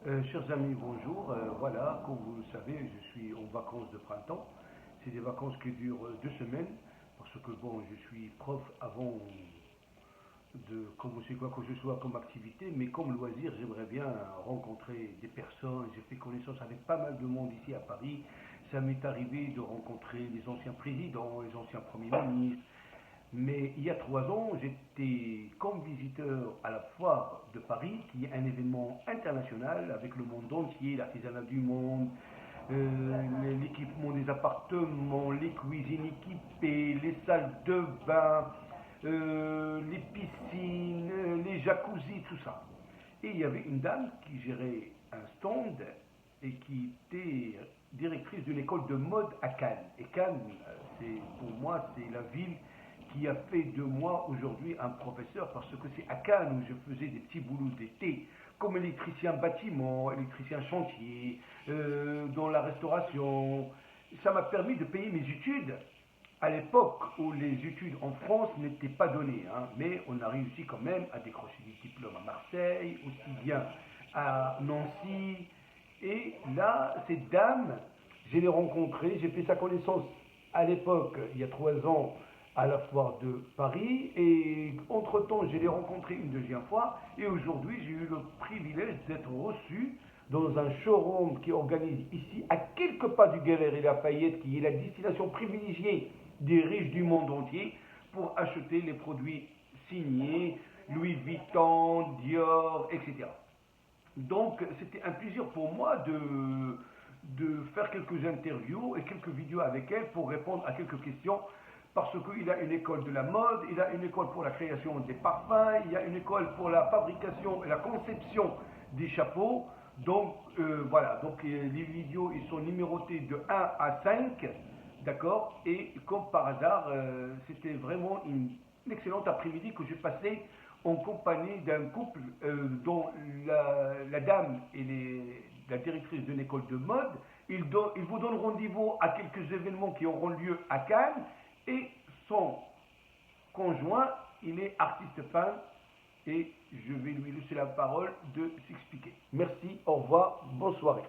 Chers amis, bonjour. Voilà, comme vous le savez, je suis en vacances de printemps. C'est des vacances qui durent 2 semaines, parce que bon, je suis prof avant de commencer quoi que ce soit comme activité, mais comme loisir, j'aimerais bien rencontrer des personnes. J'ai fait connaissance avec pas mal de monde ici à Paris. Ça m'est arrivé de rencontrer les anciens présidents, les anciens premiers ministres. Mais il y a 3 ans, j'étais comme visiteur à la foire de Paris, qui est un événement international avec le monde entier, l'artisanat du monde, l'équipement des appartements, les cuisines équipées, les salles de bain, les piscines, les jacuzzis, tout ça. Et il y avait une dame qui gérait un stand et qui était directrice d'une école de mode à Cannes. Et Cannes, pour moi, c'est la ville qui a fait de moi aujourd'hui un professeur, parce que c'est à Cannes où je faisais des petits boulots d'été, comme électricien bâtiment, électricien chantier, dans la restauration. Ça m'a permis de payer mes études à l'époque où les études en France n'étaient pas données, hein, mais on a réussi quand même à décrocher des diplômes à Marseille, aussi bien à Nancy. Et là, cette dame, je l'ai rencontrée, j'ai fait sa connaissance à l'époque, il y a 3 ans, à la foire de Paris, et entre-temps, je l'ai rencontrée une deuxième fois, et aujourd'hui, j'ai eu le privilège d'être reçu dans un showroom qui organise ici, à quelques pas du Galeries Lafayette, qui est la destination privilégiée des riches du monde entier, pour acheter les produits signés, Louis Vuitton, Dior, etc. Donc c'était un plaisir pour moi de faire quelques interviews et quelques vidéos avec elle pour répondre à quelques questions, parce qu'il a une école de la mode, il a une école pour la création des parfums, il y a une école pour la fabrication et la conception des chapeaux. Donc voilà, donc les vidéos ils sont numérotés de 1 à 5, d'accord. Et comme par hasard, c'était vraiment une excellente après-midi que j'ai passé en compagnie d'un couple dont la dame est la directrice d'une école de mode. Ils vous donnent rendez-vous à quelques événements qui auront lieu à Cannes, et son conjoint, il est artiste peintre, et je vais lui laisser la parole de s'expliquer. Merci, au revoir, bonne soirée.